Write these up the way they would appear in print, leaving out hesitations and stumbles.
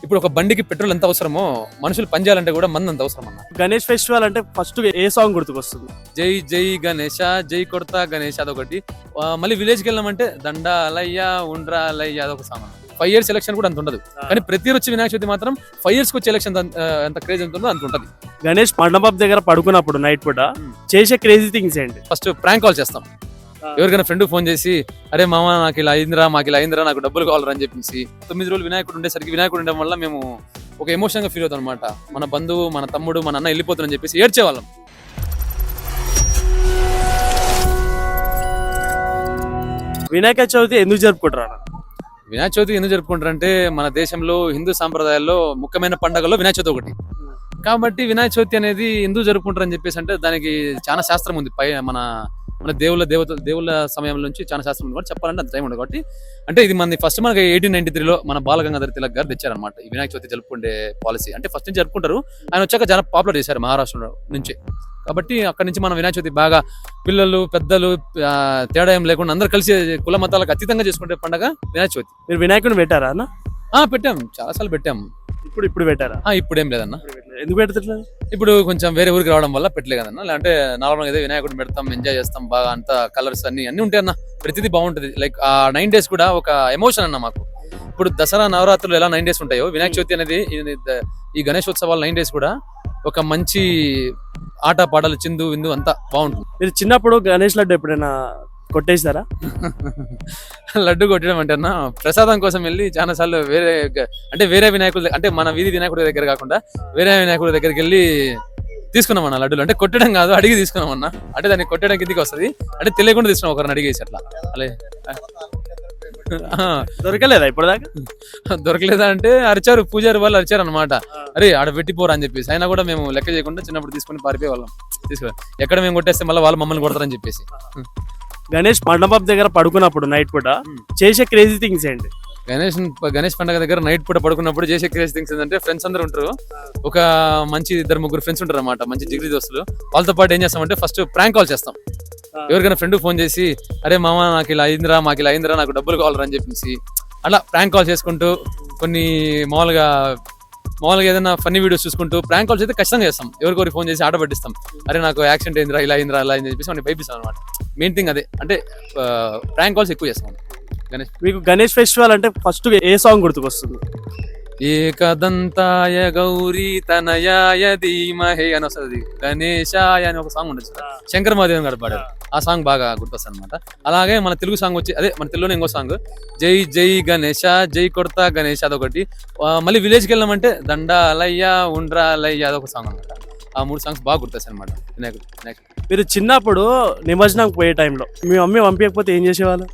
ఇప్పుడు ఒక బండికి పెట్రోల్ ఎంత అవసరమో మనుషులు పనిచేయాలంటే కూడా మంది అంత అవసరం అన్న. గణేష్ ఫెస్టివల్ అంటే ఫస్ట్ ఏ సాంగ్ గుర్తుకొస్తుంది? జై జై గణేష, జై కొడతా గణేష్ అదొకటి. మళ్ళీ విలేజ్కి వెళ్ళామంటే దండాలయ్య ఉండ్రాలయ్య అదొక సాంగ్. 5 years ఎలక్షన్ కూడా అంత ఉండదు, కానీ ప్రతి వచ్చి వినాయక చవితి మాత్రం 5 years వచ్చే ఎలక్షన్ ఎంత క్రేజ్ ఎంత ఉందో అంత ఉంటుంది. గణేష్ మండపం దగ్గర పడుకున్నప్పుడు నైట్ పూట చేసే క్రేజీ థింగ్స్ ఏంటి? ఫస్ట్ ప్రాంక్ కాల్ చేస్తాం. ఎవరికైనా ఫ్రెండ్ ఫోన్ చేసి, అరే మామ నాకు ఇలా అయిందిరా, మాకు ఇలా అయిందిరా, నాకు డబ్బులు కావాలరా అని చెప్పేసి 9 రోజులు వినాయకుడు ఉండేసరికి వినాయకుడు ఉండడం వల్ల మేము ఒక ఎమోషన్ గా ఫీల్ అవుతాం అనమాట. మన బంధువు, మన తమ్ముడు, మన అన్న వెళ్ళిపోతారని చెప్పేసి ఏడ్చేవాళ్ళం. వినాయక చవితి ఎందుకు జరుపుకుంటారు? వినాయక చవితి ఎందుకు జరుపుకుంటారంటే మన దేశంలో హిందూ సాంప్రదాయాల్లో ముఖ్యమైన పండుగల్లో వినాయక చవితి ఒకటి. కాబట్టి వినాయక చవితి అనేది ఎందుకు జరుపుకుంటారని చెప్పేసి అంటే దానికి చాలా శాస్త్రం ఉంది. మన మన దేవుళ్ళ సమయం నుంచి చాలా శాస్త్రం ఉంది కాబట్టి చెప్పాలంటే అంత టైం ఉండదు. కాబట్టి అంటే ఇది మనకి ఫస్ట్ మనకి 1893లో మన బాలగంగాధర తిలక్ గారు తెచ్చారనమాట ఈ వినాయక చవితి జరుపుకుంటే పాలసీ. అంటే ఫస్ట్ నుంచి జరుపుకుంటారు, ఆయన వచ్చాక చాలా పాపులర్ చేశారు మహారాష్ట్ర నుంచి. కాబట్టి అక్కడి నుంచి మనం వినాయక చవితి బాగా పిల్లలు పెద్దలు తేడా ఏం లేకుండా అందరూ కలిసి కుల మతాలకు అతీతంగా చేసుకుంటే పండుగ వినాయక చవితి. మీరు వినాయకుడిని పెట్టారా అన్న? పెట్టాం, చాలాసార్లు పెట్టాం. ఇప్పుడు పెట్టారా? ఇప్పుడు ఏం లేదన్న. ఎందుకు పెడతట్లేదు? ఇప్పుడు కొంచెం వేరే ఊరికి రావడం వల్ల పెట్టలే కదన్న. లేదంటే నార్మల్గా ఏదో వినాయకుడిని పెడతాం, ఎంజాయ్ చేస్తాం బాగా, అంత కలర్స్ అన్ని ఉంటాయి అన్న. ప్రతిదీ బాగుంటుంది. లైక్ ఆ 9 days కూడా ఒక ఎమోషన్ అన్న మాకు. ఇప్పుడు దసరా నవరాత్రులు ఎలా 9 days ఉంటాయో, వినాయక చవితి అనేది ఈ గణేశోత్సవాలు 9 days కూడా ఒక మంచి ఆట పాటలు, చిందు విందు అంతా బాగుంటుంది. మీరు చిన్నప్పుడు గణేష్ లడ్డు ఎప్పుడైనా కొట్టేసారా? లడ్డు కొట్టడం అంటే అన్న ప్రసాదం కోసం వెళ్ళి చాలా సార్లు వేరే వినాయకుల, అంటే మన వీధి వినాయకుడి దగ్గర కాకుండా వేరే వినాయకుడి దగ్గరికి వెళ్ళి తీసుకున్నాం అన్న లడ్డులు. అంటే కొట్టడం కాదు, అడిగి తీసుకున్నాం అన్న. అంటే దాన్ని కొట్టడం కిందికి వస్తుంది, అంటే తెలియకుండా తీసుకున్నాం ఒకరిని అడిగేసి అట్లా. అలా దొరకలేదా ఇప్పుడు దాకా? దొరకలేదా అంటే అరిచారు, పూజారి వాళ్ళు అరిచారు అనమాట. అరే ఆడ పెట్టిపోరా అని చెప్పేసి. అయినా కూడా మేము లెక్క చేయకుండా చిన్నప్పుడు తీసుకుని పారిపోయే వాళ్ళం. ఎక్కడ మేము కొట్టేస్తే మళ్ళీ వాళ్ళు మమ్మల్ని కొడతారని చెప్పేసి. గణేష్ మండపం దగ్గర పడుకున్నప్పుడు నైట్ పూట చేసే క్రేజీ థింగ్స్ ఏంటి? గణేష్ పండుగ దగ్గర నైట్ పూట పడుకున్నప్పుడు చేసే క్రేజీ థింగ్స్ ఏంటంటే, ఫ్రెండ్స్ అందరూ ఉంటారు, ఒక మంచి 2-3 ఫ్రెండ్స్ ఉంటారు అనమాట, మంచి జిగిరి దోస్తులు. వాళ్ళతో పాటు ఏం చేస్తామంటే ఫస్ట్ ప్రాంక్ కాల్ చేస్తాం. ఎవరికైనా ఫ్రెండ్ ఫోన్ చేసి, అరే మామ నాకు ఇలా అయిందిరా, మాకు ఇలా అయిందిరా, నాకు డబ్బులు కావాలరా అని చెప్పేసి అలా ప్రాంక్ కాల్ చేసుకుంటూ కొన్ని మామూలుగా ఏదైనా ఫన్నీ వీడియోస్ చూసుకుంటూ ప్రాంక్ కాల్స్ అయితే ఖచ్చితంగా చేస్తాం. ఎవరికొరికి ఫోన్ చేసి ఆట పట్టిస్తాం. అరే నాకు యాక్సిడెంట్ అయిందిరా, ఇలా అయిందిరా, అలా అని చెప్పేసి మనం భయపిస్తాం అనమాట. మెయిన్ థింగ్ అదే, అంటే ప్రాంక్ కాల్స్ ఎక్కువ చేస్తాం. మీకు గణేష్ ఫెస్టివల్ అంటే ఫస్ట్ ఏ సాంగ్ గుర్తుకొస్తుంది? ఏకదంతాయ గౌరీ తనయాయ ధీమహే అని వస్తుంది, గణేశాయ అని ఒక సాంగ్ ఉండొచ్చు, శంకర్ మహాదేవన్ గారు పాడారు. ఆ సాంగ్ బాగా గుర్తొస్తుంది అనమాట. అలాగే మన తెలుగు సాంగ్ వచ్చి అదే మన తెలుగులో ఇంకో సాంగ్ జై జై గణేష, జై కొడతా గణేష్ అదొకటి. మళ్ళీ విలేజ్కి వెళ్ళామంటే దండాలయ్య ఉండ్రాలయ్య అదొక సాంగ్ అనమాట. ఆ 3 songs బాగా గుర్తొస్తాయి అనమాట వినాయకుడు. మీరు చిన్నప్పుడు నిమజ్జనం పోయే టైంలో మీ మమ్మీ పంపించకపోతే ఏం చేసేవాళ్ళు?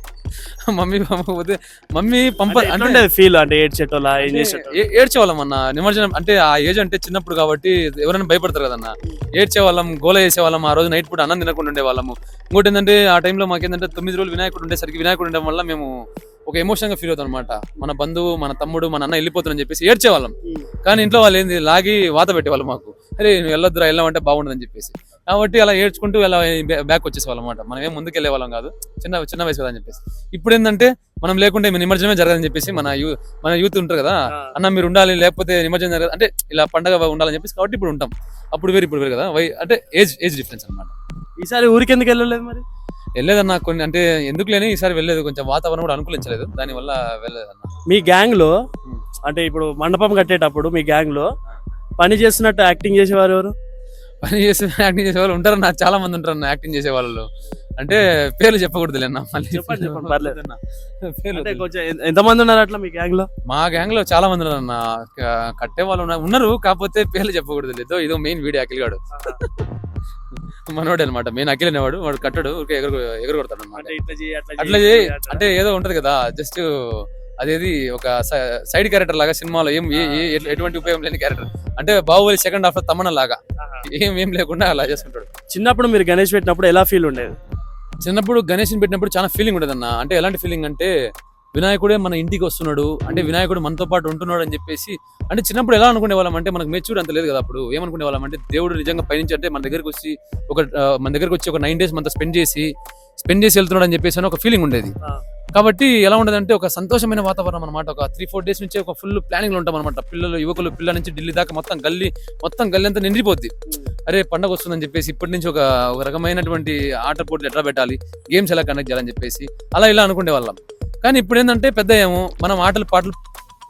మమ్మీ పంపకపోతే మమ్మీ అంటే ఫీల్ అంటే ఏడ్చేవాళ్ళం అన్న. నిమజ్జనం అంటే ఆ ఏజ్ అంటే చిన్నప్పుడు కాబట్టి ఎవరైనా భయపడతారు కదన్న. ఏడ్చేవాళ్ళం, గోల చేసేవాళ్ళం. ఆ రోజు నైట్ పూట అన్నం తినకుండా ఉండేవాళ్ళము. ఇంకోటి ఏంటంటే ఆ టైంలో మాకేంటంటే 9 రోజులు వినాయకుడు ఉండేసరికి వినాయకుడు ఉండడం వల్ల మేము ఒక ఎమోషన్ గా ఫీల్ అవుతాం అనమాట. మన బంధువు, మన తమ్ముడు, మన అన్న వెళ్ళిపోతారని చెప్పేసి ఏడ్చేవాళ్ళం. కానీ ఇంట్లో వాళ్ళు ఏంది లాగి వాత పెట్టేవాళ్ళు మాకు, అరే నువ్వు వెళ్ళొద్దురా, వెళ్ళామంటే బాగుండదని చెప్పేసి. కాబట్టి అలా ఏడ్చుకుంటూ అలా బ్యాక్ వచ్చేసేవాళ్ళం అనమాట. మనం ఏం ముందుకు వెళ్ళే వాళ్ళం కాదు, చిన్న వయసు కదా అని చెప్పేసి. ఇప్పుడు ఏంటంటే మనం లేకుంటే నిమజ్జనమే జరగదని చెప్పేసి మన యూత్ ఉంటారు కదా, అన్న మీరు ఉండాలి లేకపోతే నిమజ్జనం జరగదు, అంటే ఇలా పండగ ఉండాలని చెప్పేసి. కాబట్టి ఇప్పుడు ఉంటాం, అప్పుడు వేరు కదా. అంటే ఏజ్ డిఫరెన్స్ అనమాట. ఈసారి ఊరికి ఎందుకు వెళ్ళలేదు మరి? వెళ్ళలేదన్న, కొన్ని అంటే ఎందుకు లేని ఈసారి వెళ్ళలేదు, కొంచెం వాతావరణం కూడా అనుకూలించలేదు, దానివల్ల వెళ్ళలేదన్న. మీ గ్యాంగ్ లో అంటే ఇప్పుడు మండపం కట్టేటప్పుడు మీ గ్యాంగ్ లో పని చేస్తున్నట్టు యాక్టింగ్ చేసేవారు ఎవరు? పని చేసి యాక్టింగ్ చేసే వాళ్ళు ఉంటారన్న, చాలా మంది ఉంటారన్న యాక్టింగ్ చేసే వాళ్ళు. అంటే పేర్లు చెప్పకూడదు అన్న, మళ్ళీ చెప్పండి పర్లేదు. కొంచెం ఎంతమంది ఉన్నారు అట్లా మీ గ్యాంగ్ లో? మా గ్యాంగ్ లో చాలా మంది ఉన్నారన్న, కట్టే వాళ్ళు ఉన్నారు, కాకపోతే పేర్లు చెప్పకూడదు. లేదు ఇదో మెయిన్ వీడియో అఖిల్ గాడు, మనోడు అనమాట. మెయిన్ అఖిల్ అనేవాడు, వాడు కట్టడు, ఎగురు కొడతాడు అనమాట. అట్లా అంటే ఏదో ఉంటది కదా, జస్ట్ అదేది ఒక సైడ్ క్యారెక్టర్ లాగా సినిమాలో ఎటువంటి ఉపయోగం లేని క్యారెక్టర్. అంటే బాహుబలి సెకండ్ హాఫ్ తమన్నా లాగా ఏం లేకుండా అలా చేసుకుంటాడు. చిన్నప్పుడు మీరు గణేష్ పెట్టినప్పుడు ఎలా ఫీల్ ఉండేది? చిన్నప్పుడు గణేష్ని పెట్టినప్పుడు చాలా ఫీలింగ్ ఉండేది అన్న. అంటే ఎలాంటి ఫీలింగ్ అంటే, వినాయకుడే మన ఇంటికి వస్తున్నాడు, అంటే వినాయకుడు మనతో పాటు ఉంటున్నాడు అని చెప్పేసి. అంటే చిన్నప్పుడు ఎలా అనుకునే వాళ్ళం అంటే, మనకు మెచ్యూర్ అంత లేదు కదా. అప్పుడు ఏమనుకునే వాళ్ళం అంటే, దేవుడు నిజంగా పైనుంచి అంటే మన దగ్గరకు వచ్చి ఒక 9 days మనతో స్పెండ్ చేసి వెళ్తున్నాడు అని చెప్పేసి అని ఒక ఫీలింగ్ ఉండేది. కాబట్టి ఎలా ఉండదంటే ఒక సంతోషమైన వాతావరణం అనమాట. ఒక 3-4 డేస్ నుంచి ఒక ఫుల్ ప్లానింగ్ లో ఉంటాం అనమాట. పిల్లలు యువకులు పిల్లల నుంచి ఢిల్లీ దాకా మొత్తం గల్లీ అంతా నిండిపోద్ది. అరే పండగ వస్తుందని చెప్పేసి ఇప్పటి నుంచి ఒక రకమైనటువంటి ఆట పోటీలు ఎట్లా పెట్టాలి, గేమ్స్ ఎలా కండక్ట్ చేయాలని చెప్పేసి అలా ఇలా అనుకునే వాళ్ళం. కానీ ఇప్పుడు ఏంటంటే పెద్ద ఏమో మనం పాటలు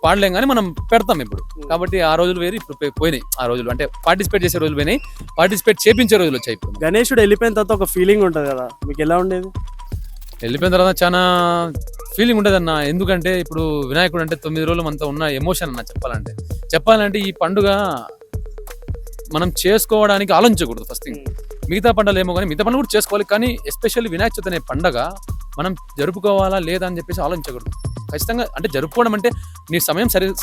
పాడలేం కానీ మనం పెడతాం ఇప్పుడు. కాబట్టి ఆ రోజులు వేరు, ఇప్పుడు పోయినాయి. ఆ రోజులు అంటే పార్టిసిపేట్ చేసే రోజులు పోయినాయి, పార్టిసిపేట్ చేపించే రోజులు వచ్చాయి ఇప్పుడు. గణేశుడు వెళ్ళిపోయిన తర్వాత ఒక ఫీలింగ్ ఉంటుంది కదా, మీకు ఎలా ఉండేది? వెళ్ళిపోయిన తర్వాత చాలా ఫీలింగ్ ఉంటుంది అన్న. ఎందుకంటే ఇప్పుడు వినాయకుడు అంటే 9 రోజులు మనతో ఉన్న ఎమోషన్ అన్న. చెప్పాలంటే ఈ పండుగ మనం చేసుకోవడానికి ఆలోచించకూడదు ఫస్ట్ థింగ్. మిగతా పండుగలు ఏమో కానీ మిగతా పండుగ కూడా చేసుకోవాలి, కానీ ఎస్పెషల్లీ వినాయక చవితి అనే పండుగ మనం జరుపుకోవాలా లేదా అని చెప్పేసి ఆలోచించకూడదు. ఖచ్చితంగా అంటే జరుపుకోవడం అంటే నీ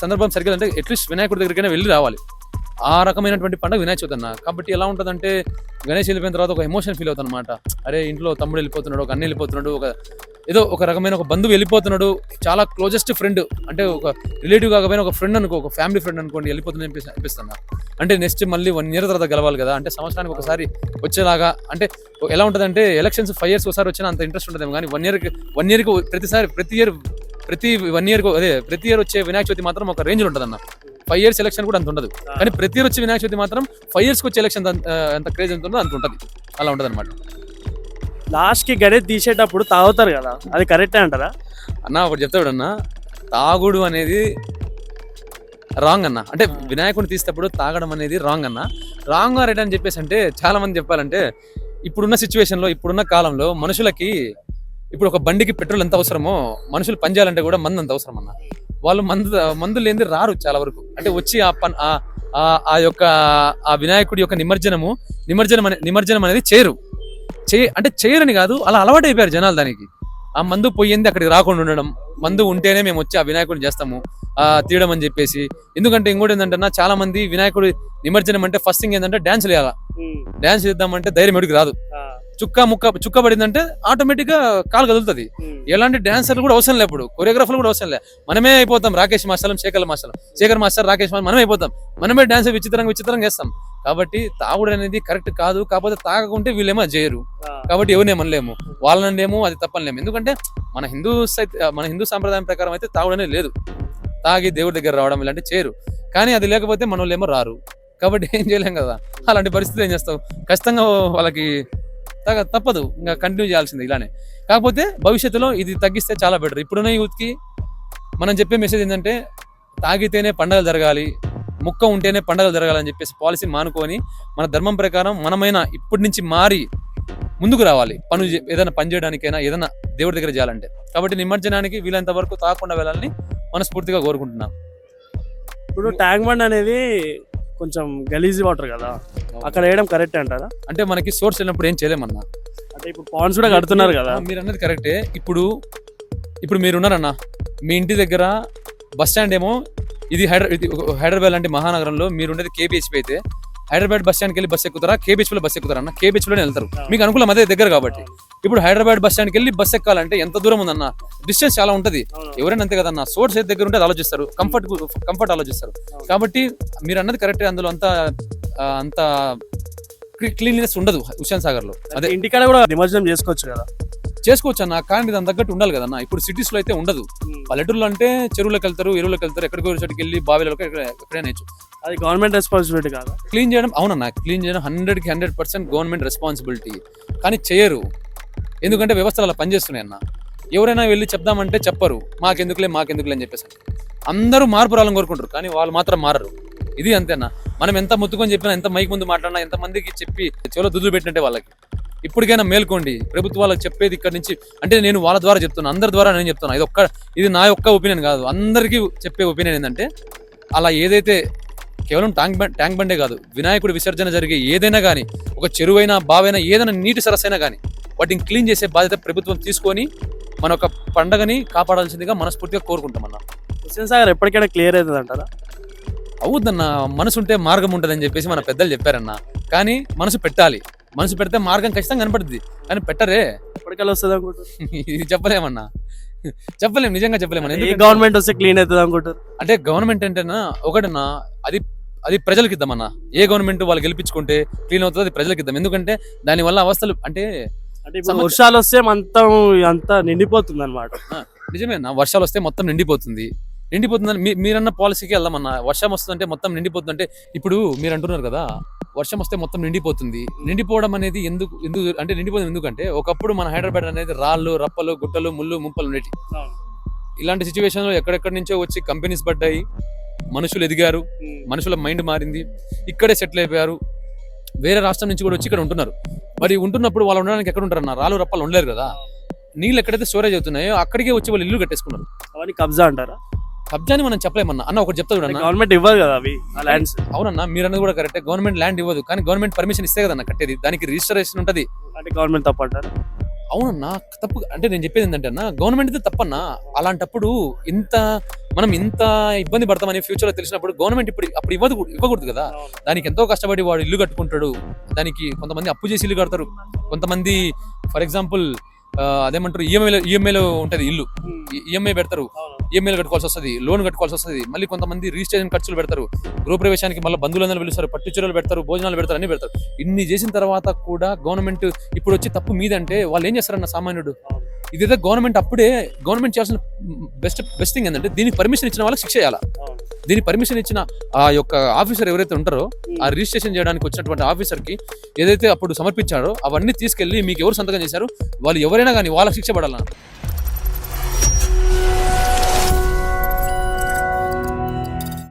సందర్భం సరిగ్గా అంటే అట్లీస్ట్ వినాయకుడి దగ్గరికైనా వెళ్ళి రావాలి. ఆ రకమైనటువంటి పండుగ వినాయక చవితి అన్న. కాబట్టి ఎలా ఉంటుందంటే గణేష్ వెళ్ళిపోయిన తర్వాత ఒక ఎమోషన్ ఫీల్ అవుతుంది అనమాట. అరే ఇంట్లో తమ్ముడు వెళ్ళిపోతున్నాడు, ఒక అన్న వెళ్ళిపోతున్నాడు, ఏదో ఒక రకమైన ఒక బంధువు వెళ్ళిపోతున్నాడు, చాలా క్లోజెస్ట్ ఫ్రెండ్ అంటే ఒక రిలేటివ్ కాకపోయినా ఒక ఫ్రెండ్ అనుకో, ఒక ఫ్యామిలీ ఫ్రెండ్ అనుకోండి వెళ్ళిపోతుంది అనిపిస్తున్నా. అంటే నెక్స్ట్ మళ్ళీ 1 year తర్వాత గెలవాలి కదా, అంటే సంవత్సరానికి ఒకసారి వచ్చేలాగా. అంటే ఎలా ఉంటుందంటే ఎలక్షన్స్ 5 years ఒకసారి వచ్చినా అంత ఇంట్రెస్ట్ ఉండదేమో, కానీ 1 yearకి ప్రతి 1 year ప్రతి ఇయర్ వచ్చే వినాయక చవితి మాత్రం ఒక రేంజ్ ఉంటుంది అన్న. 5 years ఎలక్షన్ కూడా అంత ఉండదు, కానీ ప్రతి ఇయర్ వచ్చే వినాయక చవితి మాత్రం 5 yearsకి వచ్చే ఎలక్షన్ ఎంత క్రేజ్ ఎంత ఉందో అంత ఉంటుంది. అలా ఉంటుంది అనమాట. లాస్ట్ కి గణేష్ తీసేటప్పుడు తాగుతారు కదా, అది కరెక్టే అంటారా? అన్న ఒకటి చెప్తాడు అన్న, తాగుడు అనేది రాంగ్ అన్న. అంటే వినాయకుడిని తీసేటప్పుడు తాగడం అనేది రాంగ్ అన్న. రాంగ్ ఆర్ రైట్ అని చెప్పేసి అంటే చాలా మంది చెప్పాలంటే ఇప్పుడున్న సిచ్యువేషన్లో ఇప్పుడున్న కాలంలో మనుషులకి ఇప్పుడు ఒక బండికి పెట్రోల్ ఎంత అవసరమో మనుషులు పని చేయాలంటే కూడా మందు అంత అవసరం అన్న. వాళ్ళు మందు లేనిది రారు చాలా వరకు. అంటే వచ్చి ఆ యొక్క ఆ వినాయకుడి యొక్క నిమజ్జనం అనేది చేయరని కాదు, అలా అలవాటు అయిపోయారు జనాలు దానికి. ఆ మందు పోయింది అక్కడికి రాకుండా ఉండడం, మందు ఉంటేనే మేము వచ్చి ఆ వినాయకుడిని చేస్తాము తీయడం అని చెప్పేసి. ఎందుకంటే ఇంకోటి ఏంటంటే చాలా మంది వినాయకుడి నిమజ్జనం అంటే ఫస్ట్ థింగ్ ఏంటంటే డాన్స్ వేయాలా. డాన్స్ చేద్దామంటే ధైర్యం ఎడికి రాదు. చుక్క పడిందంటే ఆటోమేటిక్ గా కాలు కదులుతుంది. ఎలాంటి డాన్సర్లు కూడా అవసరం లేదు, ఇప్పుడు కొరియోగ్రాఫర్లు కూడా అవసరం లేదు. మనమే అయిపోతాం. Rakesh master, Shekhar master, Rakesh master మనమే అయిపోతాం. మనమే డాన్స్ విచిత్రంగా చేస్తాం. కాబట్టి తాగుడు అనేది కరెక్ట్ కాదు. కాకపోతే తాగకుంటే వీళ్ళేమో చేయరు, కాబట్టి ఎవరినేమనలేము, వాళ్ళనేమో అది తప్పనిలేము. ఎందుకంటే మన హిందూ సాంప్రదాయం ప్రకారం అయితే తాగుడు అనేది లేదు. తాగి దేవుడి దగ్గర రావడం ఇలాంటి చేయరు. కానీ అది లేకపోతే మన వాళ్ళేమో రారు, కాబట్టి ఏం చేయలేం కదా. అలాంటి పరిస్థితులు ఏం చేస్తావు, ఖచ్చితంగా వాళ్ళకి తప్పదు, ఇంకా కంటిన్యూ చేయాల్సింది ఇలానే. కాకపోతే భవిష్యత్తులో ఇది తగ్గిస్తే చాలా బెటర్. ఇప్పుడున్న యూత్కి మనం చెప్పే మెసేజ్ ఏంటంటే తాగితేనే పండుగలు జరగాలి, ముక్క ఉంటేనే పండుగలు జరగాలని చెప్పేసి పాలసీ మానుకొని మన ధర్మం ప్రకారం మనమైనా ఇప్పటి నుంచి మారి ముందుకు రావాలి. ఏదైనా పని చేయడానికైనా ఏదైనా దేవుడి దగ్గర చేయాలంటే. కాబట్టి నిమజ్జనానికి వీలంత వరకు తాగకుండా వెళ్ళాలని మనస్ఫూర్తిగా కోరుకుంటున్నాం. ఇప్పుడు ట్యాంక్ బండ్ అనేది కొంచెం గలీజీ వాటర్ కదా, అక్కడ వేయడం కరెక్ట్ అంటారా? అంటే మనకి సోర్స్ వెళ్ళినప్పుడు ఏం చేయలేమన్నా. అంటే ఇప్పుడు పాండ్స్ కూడా కడుతున్నారు కదా. మీరు అన్నది కరెక్టే. ఇప్పుడు మీరున్నారన్న, మీ ఇంటి దగ్గర బస్ స్టాండ్ ఏమో ఇది హైదరాబాద్ లాంటి మహానగరంలో మీరు ఉండేది కేబిహెచ్పి అయితే హైదరాబాద్ బస్ స్టాండ్కి వెళ్ళి బస్ ఎక్కుతారా, కేబిహెచ్పిలో బస్ ఎక్కుతారన్న? కేబిహెచ్పిలోనే వెళ్తారు, మీకు అనుకూలం అదే దగ్గర కాబట్టి. ఇప్పుడు హైదరాబాద్ బస్ స్టాండ్కి వెళ్ళి బస్ ఎక్కాలంటే ఎంత దూరం ఉందన్న, డిస్టెన్స్ చాలా ఉంటుంది. ఎవరైనా అంతే కదన్న, సోర్స్ అయితే దగ్గర ఉంటే అది ఆలోచిస్తారు, కంఫర్ట్ ఆలోచిస్తారు. కాబట్టి మీరు అన్నది కరెక్టే. అందులో అంత క్లీన్లీనెస్ ఉండదు హుస్సేన్ సాగర్ లో. అదే ఇంటికాడ కూడా నిమజ్జనం చేసుకోవచ్చు అన్న, కానీ దాని తగ్గట్టు ఉండాలి కదన్న. ఇప్పుడు సిటీస్ లో అయితే ఉండదు. పల్లెటూరులో అంటే చెరువులకు వెళ్తారు, ఎరువులకు వెళ్తారు, ఎక్కడికో చోటుకి వెళ్ళి బావిలకు ఎక్కడైనా. అది గవర్నమెంట్ రెస్పాన్సిబిలిటీ కాదు క్లీన్ చేయడం. అవునన్నా, క్లీన్ చేయడం 100% గవర్నమెంట్ రెస్పాన్సిబిలిటీ, కానీ చేయరు. ఎందుకంటే వ్యవస్థలు అలా పనిచేస్తున్నాయి అన్న. ఎవరైనా వెళ్ళి చెప్దామంటే చెప్పరు, మాకెందుకులే అని చెప్పేసి. అందరూ మార్పు రావాలని కోరుకుంటారు, కానీ వాళ్ళు మాత్రం మారరు. ఇది అంతేనా, మనం ఎంత ముత్తుకొని చెప్పినా, ఎంత మైక్ ముందు మాట్లాడినా, ఎంత మందికి చెప్పి చెవులో దుద్దులు పెట్టినట్టే వాళ్ళకి. ఇప్పటికైనా మేల్కోండి. ప్రభుత్వాలకు చెప్పేది ఇక్కడ నుంచి అంటే నేను వాళ్ళ ద్వారా చెప్తున్నా, అందరి ద్వారా నేను చెప్తున్నా. ఇది నా యొక్క ఒపీనియన్ కాదు, అందరికీ చెప్పే ఒపీనియన్ ఏంటంటే అలా ఏదైతే కేవలం ట్యాంక్ బండే కాదు, వినాయకుడి విసర్జన జరిగే ఏదైనా కానీ, ఒక చెరువైనా బావైనా ఏదైనా నీటి సరస్సైనా కానీ వాటిని క్లీన్ చేసే బాధ్యత ప్రభుత్వం తీసుకొని మన ఒక పండగని కాపాడాల్సిందిగా మనస్ఫూర్తిగా కోరుకుంటామన్న. హుస్సేన్ సాగర్ ఎప్పటికైనా క్లియర్ అవుతుంది అంటారా? అవుద్దన్న, మనసు ఉంటే మార్గం ఉంటుందని చెప్పేసి మన పెద్దలు చెప్పారన్న. కానీ మనసు పెట్టాలి, మనసు పెడితే మార్గం ఖచ్చితంగా కనపడుతుంది, కానీ పెట్టరే. ఎప్పటికల్లా వస్తుంది అనుకుంటారు? ఇది చెప్పలేమన్నా, నిజంగా చెప్పలేమన్నా. గవర్నమెంట్ వస్తే క్లీన్ అవుతుంది అనుకుంటారు? అంటే గవర్నమెంట్ అంటేనా ఒకటన్నా, అది ప్రజలకి ఇద్దామన్నా. ఏ గవర్నమెంట్ వాళ్ళు గెలిపించుకుంటే క్లీన్ అవుతుంది, అది ప్రజలకి ఇద్దాం. ఎందుకంటే దానివల్ల అవస్థలు అంటే అంటే ఇప్పుడు వర్షాలు వస్తే మొత్తం అంతా నిండిపోతుంది అనమాట. నిజమే అన్న, వర్షాలు వస్తే మొత్తం నిండిపోతుందని మీరన్న పాలసీకి వెళ్దామన్నా. వర్షం వస్తుందంటే మొత్తం నిండిపోతుందంటే ఇప్పుడు మీరు అంటున్నారు కదా, వర్షం వస్తే మొత్తం నిండిపోతుంది. నిండిపోవడం అనేది ఎందుకు అంటే నిండిపోతుంది ఎందుకంటే ఒకప్పుడు మన హైదరాబాద్ అనేది రాళ్ళు, రప్పలు, గుట్టలు, ముళ్ళు, ముంపలు ఉండేటి. ఇలాంటి సిచ్యువేషన్ లో ఎక్కడెక్కడి నుంచో వచ్చి కంపెనీస్ పడ్డాయి, మనుషులు ఎదిగారు, మనుషుల మైండ్ మారింది, ఇక్కడే సెటిల్ అయిపోయారు. వేరే రాష్ట్రం నుంచి కూడా వచ్చి ఇక్కడ ఉంటున్నారు. మరి ఉంటున్నప్పుడు వాళ్ళు ఉండడానికి ఎక్కడ ఉంటారన్న? రాళ్ళు, రప్పలు ఉండలేరు కదా. నీళ్ళు ఎక్కడైతే స్టోరేజ్ అవుతున్నాయో అక్కడికే వచ్చి వాళ్ళు ఇల్లు కట్టేసుకున్నారు. అవన్నీ కబ్జా అంటారా? కబ్జాని మనం చెప్పలేమన్నా. అన్న ఒకటి చెప్తా చూడన్న, గవర్నమెంట్ ఇవ్వదు కదా అవి ల్యాండ్స్. అవునన్నా, మీరు అన్నది కూడా కరెక్టే. గవర్నమెంట్ ల్యాండ్ ఇవ్వదు, కానీ గవర్నమెంట్ పర్మిషన్ ఇస్తే కదన్న కట్టేది. దానికి రిజిస్ట్రేషన్ ఉంటది. అంటే గవర్నమెంట్ తప్పు అంటారా? అవునన్నా, తప్పు అంటే నేను చెప్పేది ఏంటంటే అన్న, గవర్నమెంట్ తప్పన్నా. అలాంటప్పుడు మనం ఇంత ఇబ్బంది పడతామని ఫ్యూచర్ లో తెలిసినప్పుడు గవర్నమెంట్ అప్పుడు ఇవ్వకూడదు కదా. దానికి ఎంతో కష్టపడి వాడు ఇల్లు కట్టుకుంటాడు. దానికి కొంతమంది అప్పు చేసి ఇల్లు కడతారు, కొంతమంది ఫర్ ఎగ్జాంపుల్ అదేమంటారు ఈఎంఐలో ఉంటది ఇల్లు, ఈఎంఐ పెడతారు, ఈఎంఐలు కట్టుకోవాల్సి వస్తుంది, లోన్ కట్టుకోవాల్సి వస్తుంది. మళ్ళీ కొంతమంది రిజిస్ట్రేషన్ ఖర్చులు పెడతారు, గృహప్రవేశానికి మళ్ళీ బంధువులందరూ పిలుస్తారు, పట్టుచీరలు పెడతారు, భోజనాలు పెడతారు, అన్ని పెడతారు. ఇన్ని చేసిన తర్వాత కూడా గవర్నమెంట్ ఇప్పుడు వచ్చి తప్పు మీదంటే వాళ్ళు ఏం చేస్తారన్న సామాన్యుడు? ఇదేదో గవర్నమెంట్ చేయాల్సిన బెస్ట్ థింగ్ ఏంటంటే దీనికి పర్మిషన్ ఇచ్చిన వాళ్ళకి శిక్ష చేయాలా. దీనికి పర్మిషన్ ఇచ్చిన ఆ యొక్క ఆఫీసర్ ఎవరైతే ఉంటారో, ఆ రిజిస్ట్రేషన్ చేయడానికి వచ్చినటువంటి ఆఫీసర్ కి ఏదైతే అప్పుడు సమర్పించాడో అవన్నీ తీసుకెళ్లి మీకు ఎవరు సంతకం చేశారు వాళ్ళు ఎవరైనా కానీ వాళ్ళకి శిక్ష పడాలన్న.